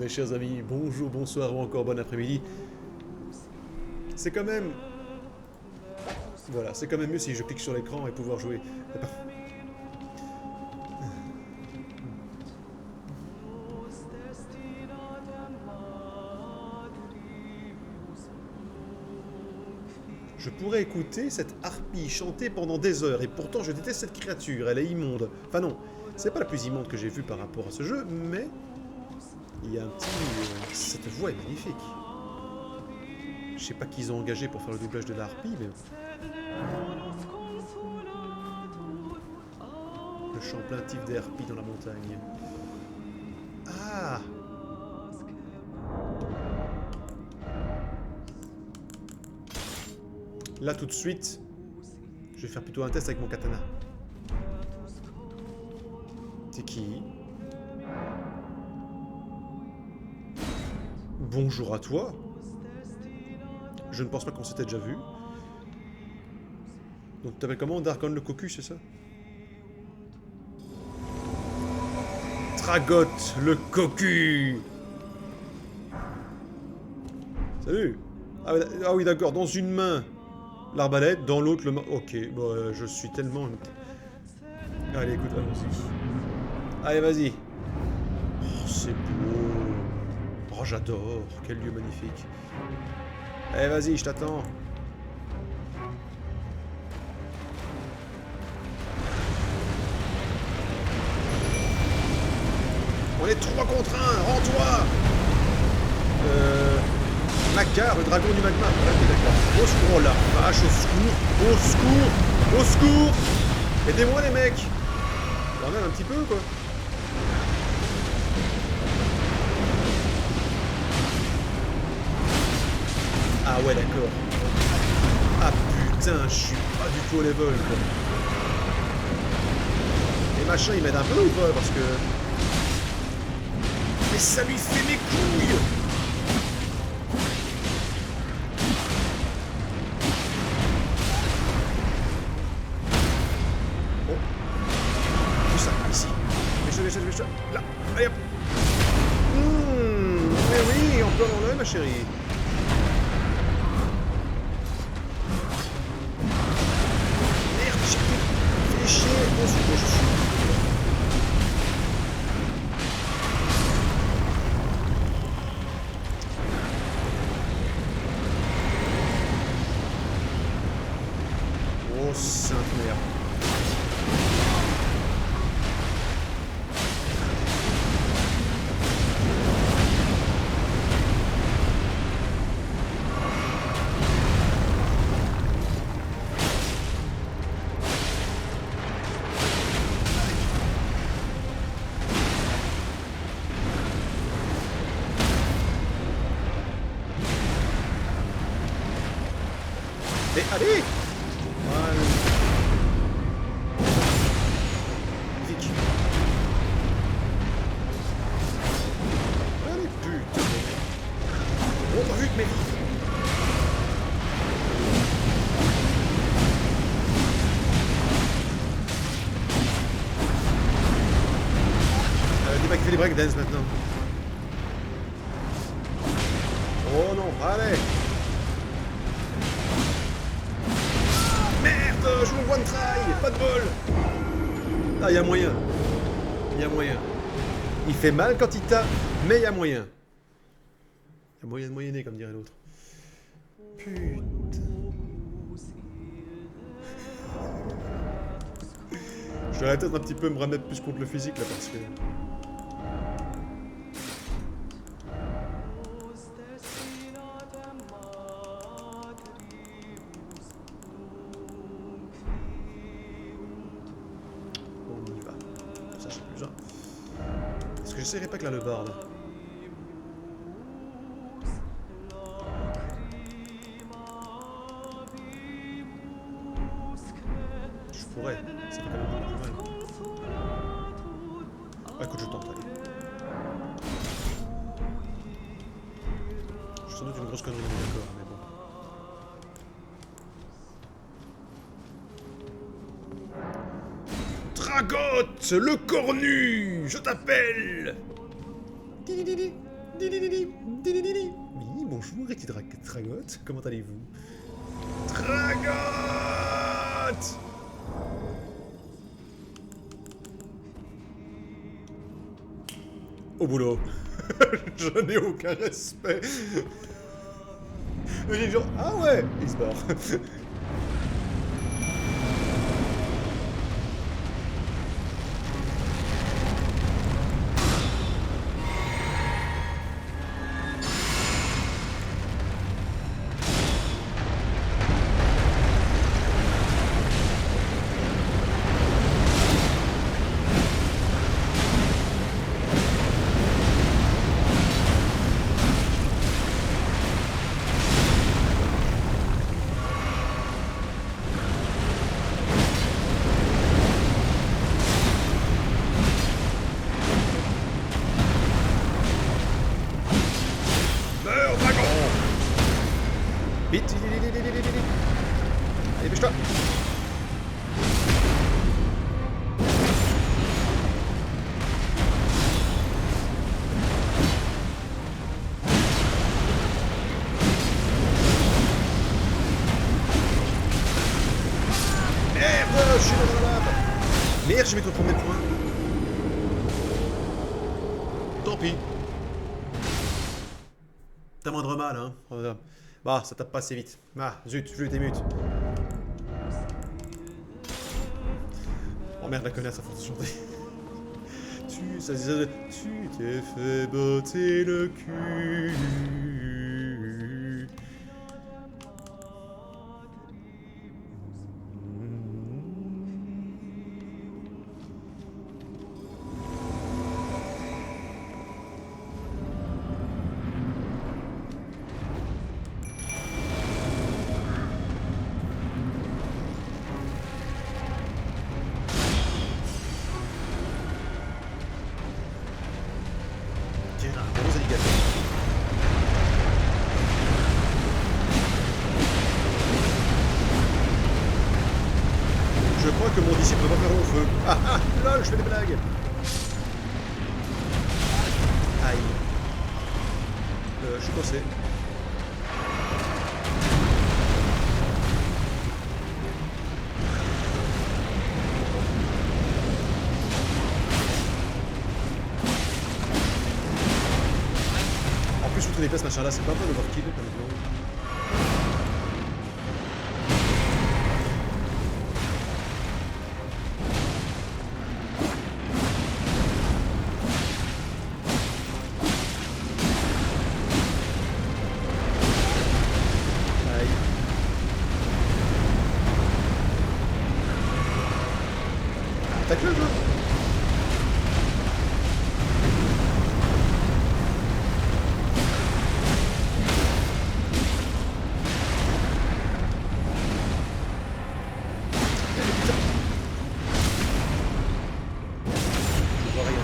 mes chers amis, bonjour, bonsoir ou encore bon après-midi. C'est quand même... Voilà, c'est quand même mieux si je clique sur l'écran et pouvoir jouer. Je pourrais écouter cette harpie chanter pendant des heures, et pourtant je déteste cette créature, elle est immonde. Enfin non, c'est pas la plus immonde que j'ai vue par rapport à ce jeu, mais... Il y a un petit... Cette voix est magnifique. Je sais pas qui ils ont engagé pour faire le doublage de la harpie, mais... Le chant plaintif des harpies dans la montagne. Ah! Là, tout de suite, je vais faire plutôt un test avec mon katana. C'est qui? Bonjour à toi. Je ne pense pas qu'on s'était déjà vu. Donc tu t'appelles comment? Darkon le cocu, c'est ça? Tragot le cocu. Salut. Ah oui, d'accord, dans une main l'arbalète, dans l'autre le... Ok, bon, je suis tellement... Allez, écoute, allons-y. Allez, vas-y. Oh, c'est beau. Oh, j'adore. Quel lieu magnifique. Allez, vas-y, je t'attends. On est 3 contre 1, rends-toi. Nakar, le dragon du magma. Ouais, ok, d'accord. Au secours, oh la vache, au secours. Au secours. Au secours. Aidez-moi, les mecs. Quand même un petit peu, quoi. Ah ouais, d'accord. Ah putain, je suis pas du tout au level, quoi. Les machins, ils m'aident un peu ou pas? Parce que... Mais ça lui fait mes couilles! Bon. Tout ça, ici. Mets-toi. Là, allez hop. Mais oui, en plein dans l'œil, ma chérie. Merde, j'ai fait chier. Bon, je suis... Oh, sainte merde. Mais allez! Voilà. Vic. Allez, putain. Oh, vite, mais vite. Dis-moi qui fait les breakdance maintenant. Oh non, allez! Merde, je me one try, pas de bol. Ah, y a moyen. Y a moyen. Il fait mal quand il tape, mais y a moyen. Y a moyen de moyenner, comme dirait l'autre. Putain. Je devrais peut-être un petit peu me remettre plus contre le physique là parce que... On y va. Ça j'ai plus un. Est-ce que j'essaierai pas que là le barde? Je pourrais. Ça fait quand même beaucoup plus mal. Ah, écoute, je tente, allez. Je suis sans doute une grosse connerie, d'accord, mais bon. Dragot, le cornu, je t'appelle. Oui, bonjour, Ricky Dragotte. Comment allez-vous? Dragotte! Au boulot. Je n'ai aucun respect. J'ai genre, ah ouais, il se barre. Vite, allez, bouge-toi. Merde, je suis dans la lave. Merde, je vais te prendre mes points. Tant pis. T'as moindre mal, hein. Bah, ça tape pas assez vite. Ah, zut, je t'émute. Oh merde, la connasse, à force de chanter. Tu t'es fait botter le cul. Je crois que mon disciple va faire long feu. Ah ah, lol, je fais des blagues. Aïe. Je suis coincé. En plus, foutre les places, machin là, c'est pas un peu l'overkill comme ça. Attaque-le, quoi. Je vois rien.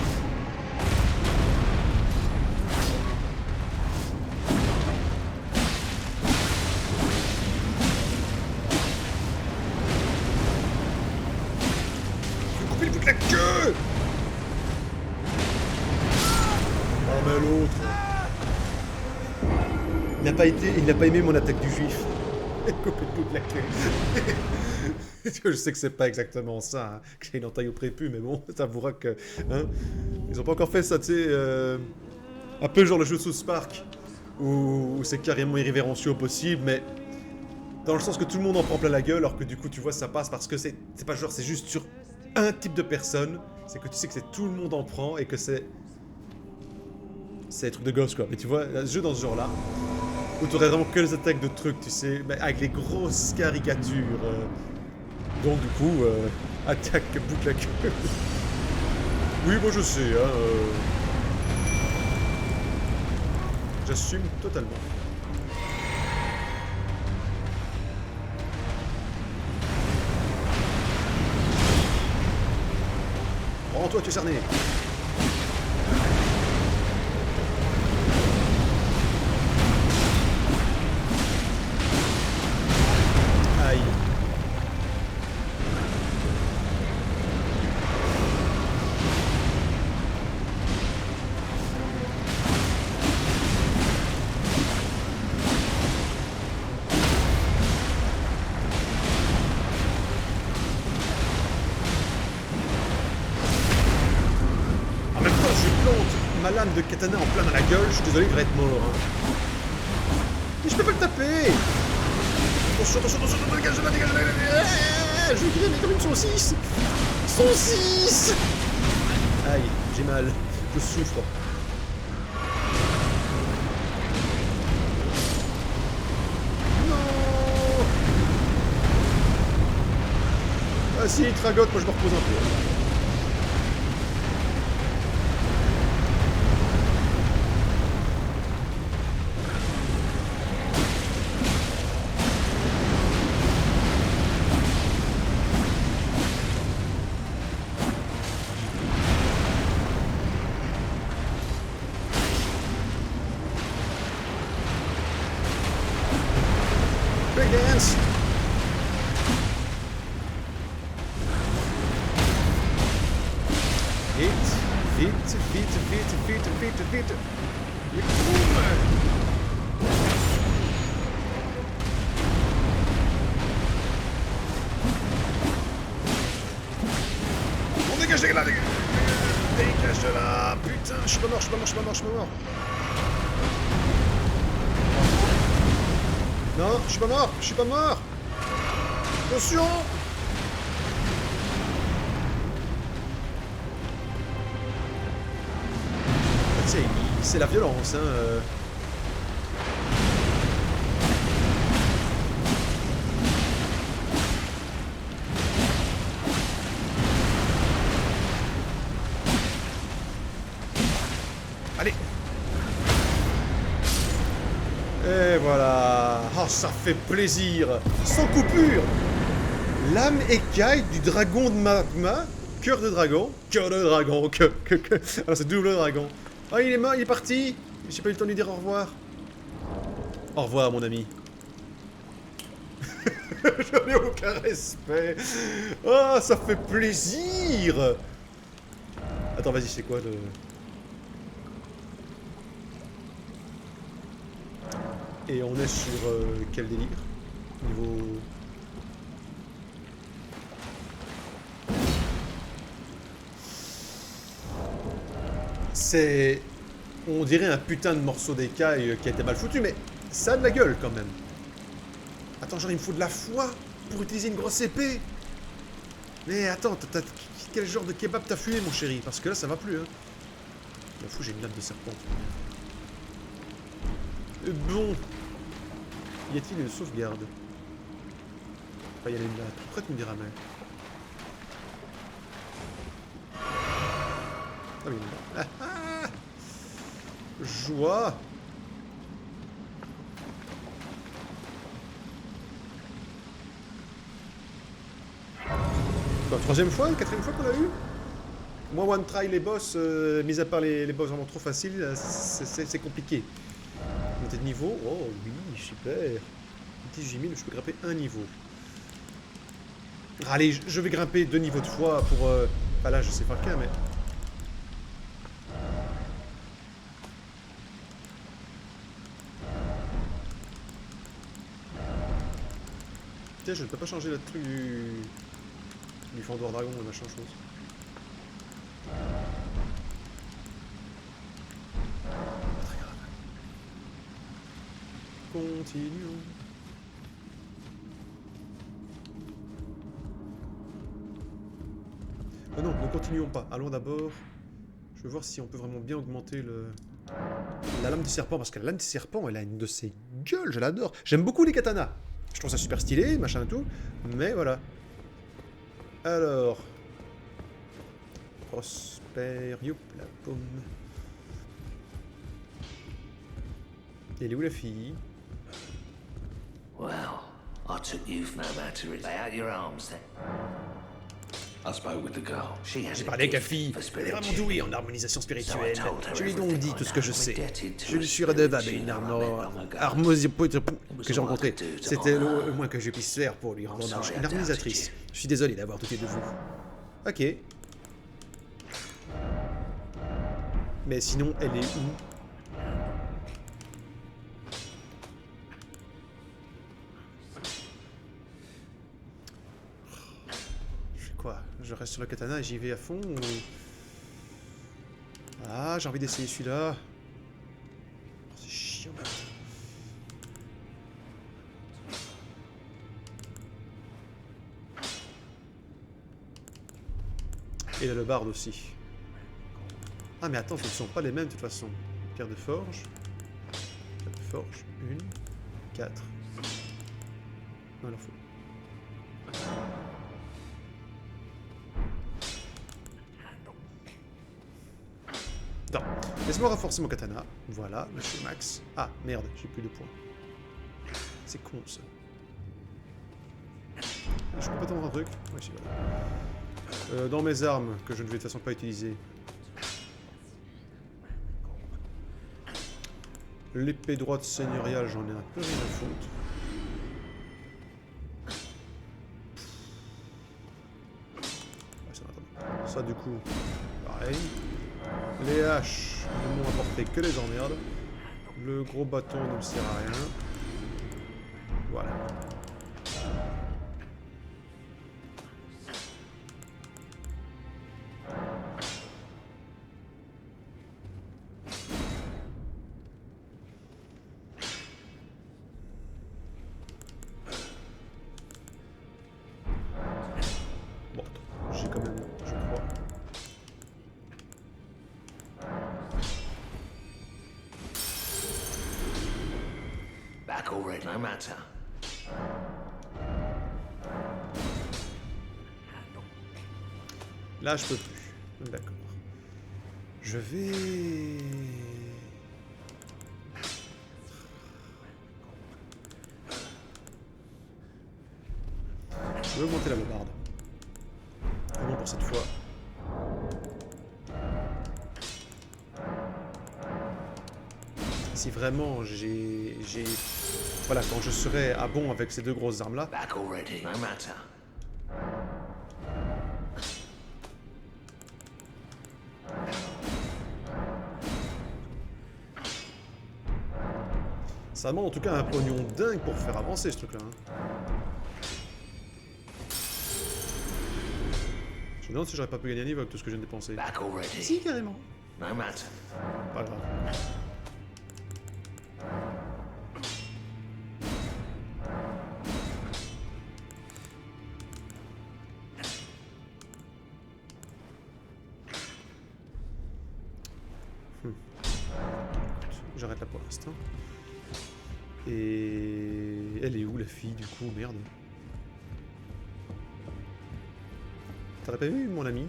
Couper toute la queue. Oh mais l'autre. Il n'a pas aimé mon attaque du juif. Couper toute la queue. Je sais que c'est pas exactement ça, hein, que j'ai une entaille au prépu, mais bon, t'avoueras que... Hein, ils ont pas encore fait ça, tu sais... un peu genre le jeu South Park, où c'est carrément irrévérencieux au possible, mais... Dans le sens que tout le monde en prend plein la gueule, alors que du coup, tu vois, ça passe parce que c'est pas genre, c'est juste sur un type de personne, c'est que tu sais que c'est tout le monde en prend et que c'est des trucs de gosse, quoi. Mais tu vois, un jeu dans ce genre-là, où tu aurais vraiment que les attaques de trucs, tu sais, avec les grosses caricatures. Donc du coup, attaque, boucle la queue. Oui, moi je sais, hein. J'assume totalement. Rends-toi, tu es cerné. Aïe. lame de katana en plein dans la gueule, je suis désolé, il devrait être mort. Hein. Mais je peux pas le taper. Attention, dégage, je vais griller comme une saucisse. Saucisse. Aïe, j'ai mal, je souffre. Non. Ah si, il tragote, moi je me repose un peu. Breakdance. Vite. On dégage de là, dégage de là. Putain, je suis pas mort. Non, je suis pas mort. Attention. Tu sais, c'est la violence, hein. Allez. Et voilà. Oh, ça fait plaisir. Sans coupure. Lame écaille du dragon de magma. Cœur de dragon. Alors c'est double dragon. Oh, il est mort, il est parti. J'ai pas eu le temps de lui dire au revoir. Au revoir, mon ami. J'en ai aucun respect. Oh, ça fait plaisir. Attends, vas-y, c'est quoi le... Et on est sur quel délire? Niveau... C'est... On dirait un putain de morceau d'écaille qui a été mal foutu, mais ça a de la gueule quand même. Attends, genre il me faut de la foi pour utiliser une grosse épée. Mais attends, quel genre de kebab t'as fumé, mon chéri? Parce que là, ça va plus, hein. La fou, j'ai une lame de serpent. Bon. Y a-t-il une sauvegarde? Enfin, y en a une là. Pourquoi tu me diras, mais... Ah oui, ah, ah. Joie. Quoi, troisième fois, quatrième fois qu'on l'a eu? Moi, one try les boss, mis à part les boss vraiment trop faciles, c'est compliqué. Monter de niveau, oh oui, super. 18 000, je peux grimper un niveau. Allez, je vais grimper 2 niveaux de fois pour... Bah là, je sais pas lequel, mais... Tiens, je ne peux pas changer le truc du Fandor Dragon, le machin chose. Pas très grave. Continuons. Non, ne continuons pas. Allons d'abord. Je veux voir si on peut vraiment bien augmenter la lame de serpent. Parce que la lame de serpent, elle a une de ses gueules, je l'adore. J'aime beaucoup les katanas. Je trouve ça super stylé, machin et tout. Mais voilà. Alors. Prosper. Youp, la pomme. Elle est où la fille? Well, I took you for no matter. Lay out your arms then. I spoke with the girl. J'ai parlé avec la fille. Elle est vraiment douée en harmonisation spirituelle. Je lui ai donc dit tout ce que je sais. Je lui suis redevable une harmonisation que j'ai rencontrée. C'était le moins que je puisse faire pour lui rendre hommage. Une harmonisatrice. Je suis désolé d'avoir douté de vous. Ok. Mais sinon, elle est où? Je fais quoi? Je reste sur le katana et j'y vais à fond ou... Ah, j'ai envie d'essayer celui-là. Oh, c'est chiant. Et il y a le barde aussi. Ah mais attends, ce ne sont pas les mêmes de toute façon. Pierre de forge. Pierre de forge. 1, 4. Non, il en faut. Non. Laisse-moi renforcer mon katana. Voilà, monsieur Max. Ah, merde, j'ai plus de points. C'est con, ça. Je peux pas t'envoyer un truc? Ouais, si, voilà. Dans mes armes, que je ne vais de toute façon pas utiliser. L'épée droite seigneuriale, j'en ai un peu rien à foutre. Ouais, ça, du coup, pareil. Les haches ne m'ont apporté que les emmerdes. Le gros bâton ne me sert à rien. Voilà. Bon, j'ai quand même, je crois. Back already, no matter. Là, je peux plus. D'accord. Je vais... Je vais augmenter la bombarde. Au moins pour cette fois. Si vraiment j'ai... Voilà, quand je serai à bon avec ces deux grosses armes-là... Back already, no matter. Ça demande en tout cas un pognon dingue pour faire avancer ce truc-là. Hein. Je me demande si j'aurais pas pu gagner un niveau avec tout ce que je viens de dépenser. Back already. Si, carrément. No matter. Pas grave. J'arrête là pour l'instant. Et... Elle est où la fille du coup? Merde. T'aurais pas vu mon ami?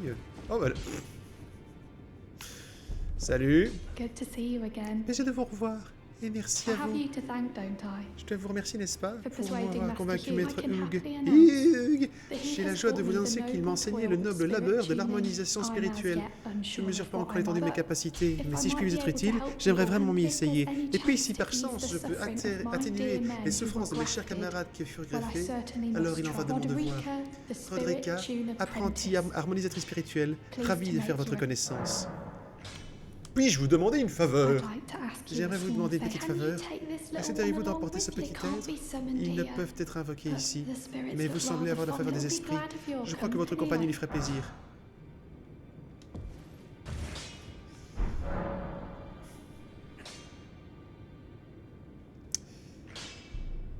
Oh bah... Salut. Good to see you again. Plaisir de vous revoir. Et merci à I have vous. you to thank, don't I? Je dois vous remercier, n'est-ce pas, For pour persuading m'avoir Master convaincu Hugh, Maître I can Hugh. happily announce Hugh. that he J'ai la has joie de taught vous me the annoncer qu'il m'a noble enseigné le toil of noble spirit labeur de tuning. l'harmonisation I'm as spirituelle. yet Je unsure mesure of pas what encore I'm l'étendue de mes about. capacités, If mais I si je puis might vous be être able to utile, help j'aimerais you, vraiment m'y if there's essayer. any Et puis chance si to par ease chance the je peux suffering of my atténuer dear men les who souffrances de were mes chers grafted, camarades qui furent well, I greffés, certainly alors must il en va try. de mon devoir. Roderica, the spirit Roderica, tune apprentie apprentice. harmonisatrice spirituelle, Please ravie to de faire make votre you a- connaissance. Puis-je vous demander une faveur? I'd like to ask you J'aimerais a vous small demander une favour. petite Can you faveur. take this little Accepteriez-vous one d'emporter along ce with you? petit It can't être? be summoned Il ne here. peuvent être invoqués But ici, the spirits mais look vous semblez rather avoir la fun. faveur des They'll be esprits. glad of your Je crois que votre company. compagnie lui ferait plaisir.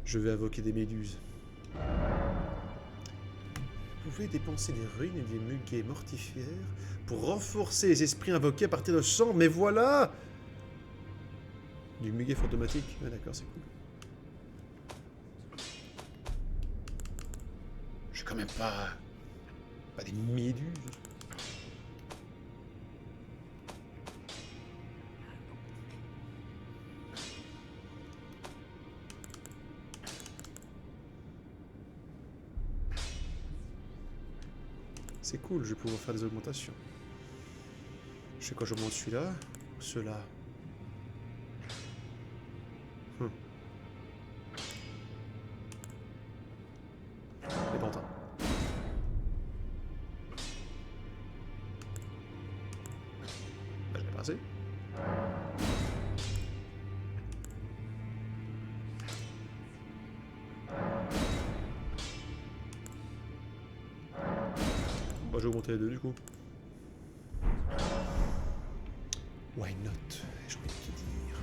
Je vais invoquer des méduses. Vous pouvez dépenser des ruines et des muguets mortifères pour renforcer les esprits invoqués à partir de 100. Mais voilà! Du muguet fantomatique. Ah d'accord, c'est cool. Je suis quand même pas des méduses. C'est cool, je vais pouvoir faire des augmentations. Je sais quoi, j'augmente celui-là, ceux-là. Les pantins. Bah, je l'ai pas assez. Bah, j'ai augmenté les deux du coup. Why not? J'ai envie de te dire.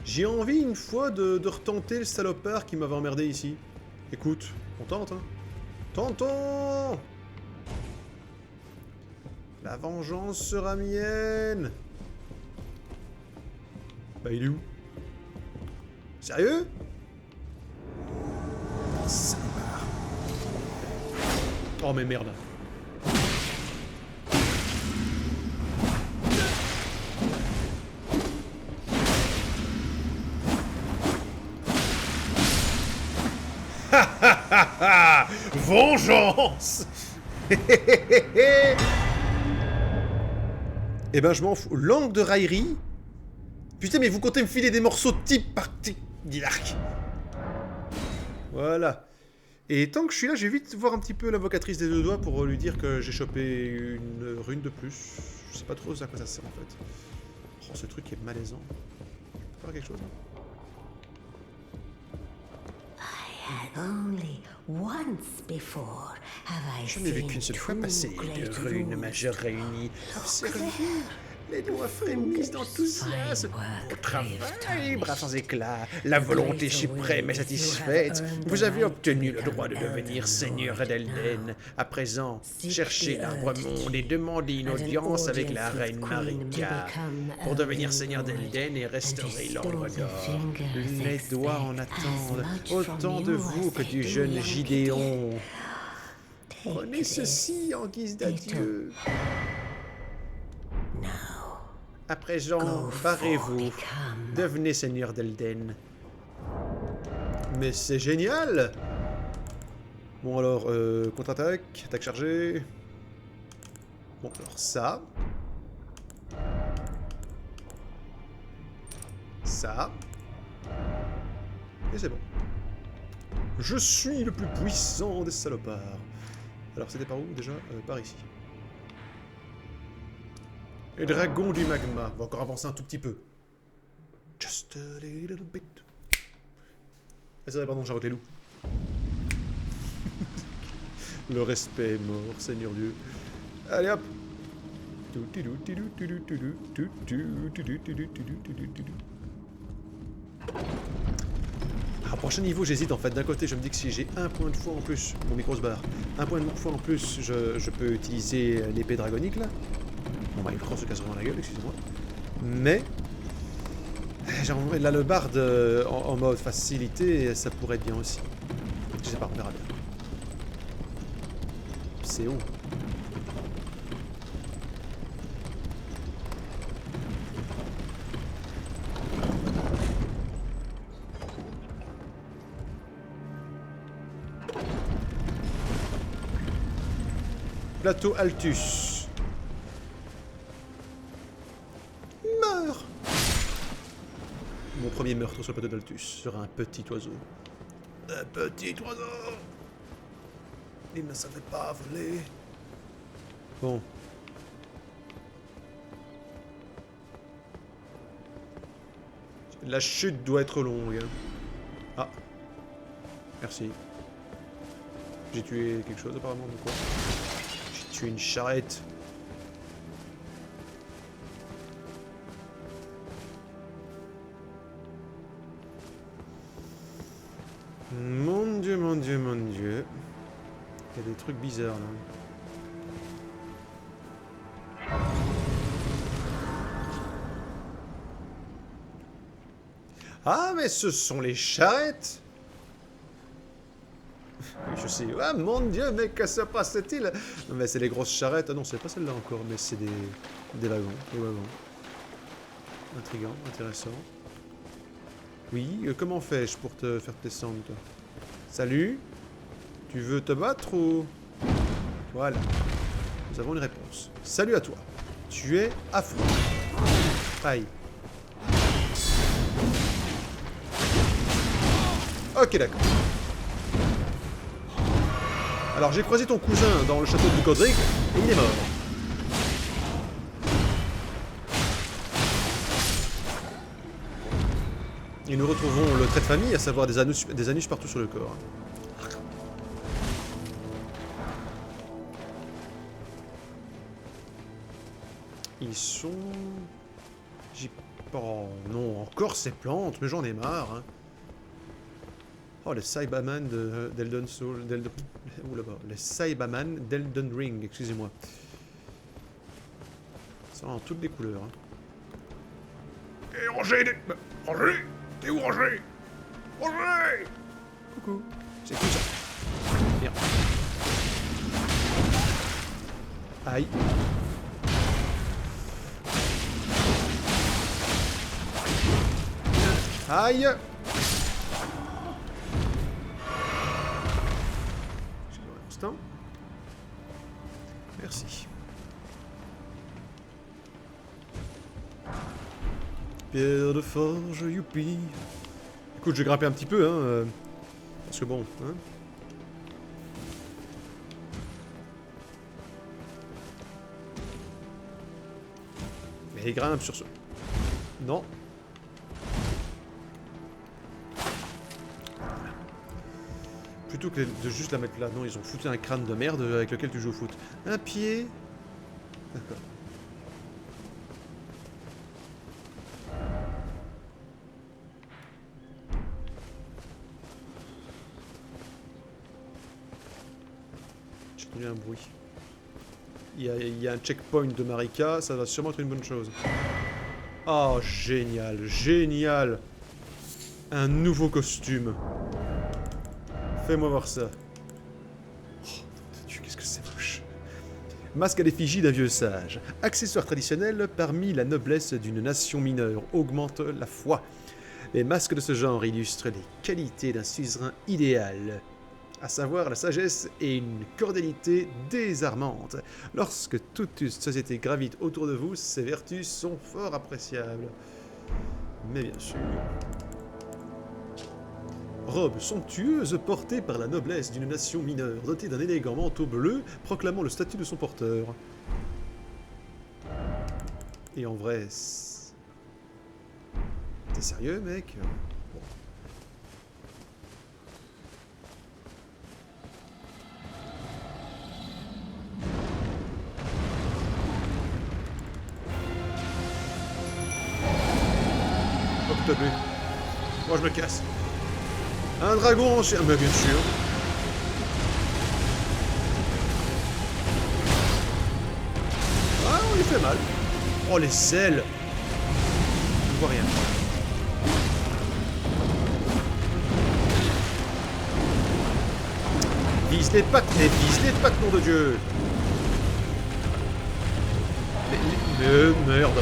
J'ai envie une fois de retenter le salopard qui m'avait emmerdé ici. Écoute, on tente, hein. Tentons! La vengeance sera mienne! Bah il est où? Sérieux? Salopard. Oh mais merde. Vengeance. Eh ben je m'en fous. Langue de raillerie. Putain mais vous comptez me filer des morceaux type par type d'arc. Voilà. Et tant que je suis là, je vais vite voir un petit peu l'invocatrice des deux doigts pour lui dire que j'ai chopé une rune de plus. Je sais pas trop à quoi ça sert en fait. Oh ce truc est malaisant. Je peux faire quelque chose hein. Je n'ai vu qu'une seule fois passer deux runes majeures réunies. Observez, les doigts frémissent d'enthousiasme. Au travail, bras sans éclat, la volonté suprême est satisfaite. Vous avez obtenu le droit de devenir seigneur d'Elden. À présent, cherchez l'arbre monde et demandez une audience avec la reine Marika pour devenir seigneur d'Elden et restaurer l'ordre d'or. Les doigts en attendent, autant de vous que du jeune Gideon. Prenez ceci en guise d'adieu. À présent, barrez-vous. Devenez seigneur d'Elden. Mais c'est génial! Bon alors, contre-attaque, attaque chargée. Bon alors ça. Ça. Et c'est bon. Je suis le plus puissant des salopards. Alors c'était par où déjà? Par ici. Et dragon du magma. On va encore avancer un tout petit peu. Just a little bit. Ah c'est vrai, pardon, j'invoque les loups. Le respect est mort, Seigneur Dieu. Allez hop. Ah, prochain niveau, j'hésite en fait. D'un côté, je me dis que si j'ai un point de foi en plus, mon micro se barre, un point de foi en plus, je peux utiliser l'épée dragonique là. Bon bah, il se casse vraiment la gueule, excusez-moi. Mais j'ai envie là le bard en mode facilité, ça pourrait être bien aussi. Je sais pas, on verra bien. C'est haut. Plateau Altus. Meurs. Mon premier meurtre sur le plateau d'Altus sera un petit oiseau. Un petit oiseau. Il ne savait pas voler. Bon. La chute doit être longue. Ah. Merci. J'ai tué quelque chose apparemment, de quoi? J'ai tué une charrette. Mon Dieu, mon Dieu, mon Dieu. Il y a des trucs bizarres là. Ah, mais ce sont les charrettes! Je sais. Ah, mon Dieu, mais que se passe-t-il? Non, mais c'est les grosses charrettes. Ah non, c'est pas celle-là encore, mais c'est des wagons. Des wagons. Intriguant, intéressant. Oui, comment fais-je pour te faire descendre, toi? Salut? Tu veux te battre ou... Voilà. Nous avons une réponse. Salut à toi. Tu es affreux. Aïe. Ok, d'accord. Alors, j'ai croisé ton cousin dans le château de Godric, et il est mort. Et nous retrouvons le trait de famille, à savoir des anus partout sur le corps. Ils sont Oh non, encore ces plantes, mais j'en ai marre. Hein. Oh, les Cyberman d'Elden Soul... Ouh là-bas. Les Cyberman d'Elden Ring, excusez-moi. Ça en toutes les couleurs. Hein. Et Roger, Roger, t'es où Roger? Roger! Coucou. C'est tout ça. Merde. Aïe. Aïe. Instant. Merci. Pierre de forge, youpi. Écoute, je vais grimper un petit peu, hein. Parce que bon, hein. Mais il grimpe sur ce... Non. Plutôt que de juste la mettre là, non, ils ont foutu un crâne de merde avec lequel tu joues au foot. Un pied. D'accord. J'ai entendu un bruit. Il y a un checkpoint de Marika, ça va sûrement être une bonne chose. Oh, génial, génial. Un nouveau costume. Fais-moi voir ça. Oh, mon Dieu, qu'est-ce que c'est moche. Masque à l'effigie d'un vieux sage. Accessoire traditionnel parmi la noblesse d'une nation mineure. Augmente la foi. Les masques de ce genre illustrent les qualités d'un suzerain idéal. À savoir la sagesse et une cordialité désarmante. Lorsque toute une société gravite autour de vous, ces vertus sont fort appréciables. Mais bien sûr... Robe somptueuse portée par la noblesse d'une nation mineure, dotée d'un élégant manteau bleu proclamant le statut de son porteur. Et en vrai... T'es sérieux, mec? Bon. Oh, s'il te plaît. Moi, je me casse. Un dragon ancien, mais bien sûr. Ah, on lui fait mal. Oh, les ailes. Je ne vois rien. Vise les pattes, et vise les pattes, nom de Dieu. Mais merde.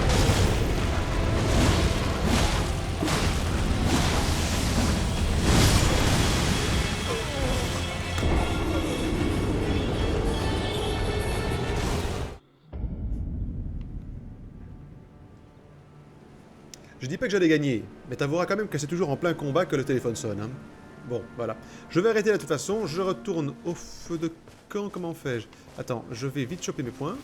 Je dis pas que j'allais gagner, mais t'avoueras quand même que c'est toujours en plein combat que le téléphone sonne. Hein. Bon, voilà. Je vais arrêter là de toute façon, je retourne au feu de camp, comment fais-je? Attends, je vais vite choper mes points.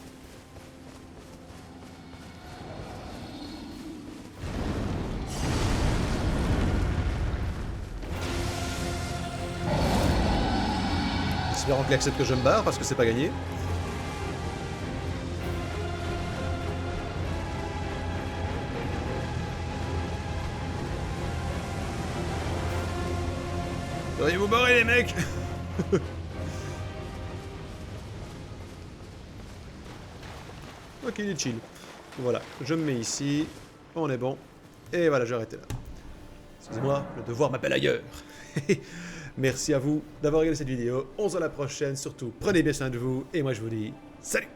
Espérons qu'il accepte que je me barre, parce que c'est pas gagné. Allez vous barrer les mecs. Ok, il est chill. Voilà, je me mets ici. On est bon. Et voilà, j'ai arrêté là. Excusez-moi, le devoir m'appelle ailleurs. Merci à vous d'avoir regardé cette vidéo. On se voit à la prochaine. Surtout, prenez bien soin de vous. Et moi, je vous dis salut.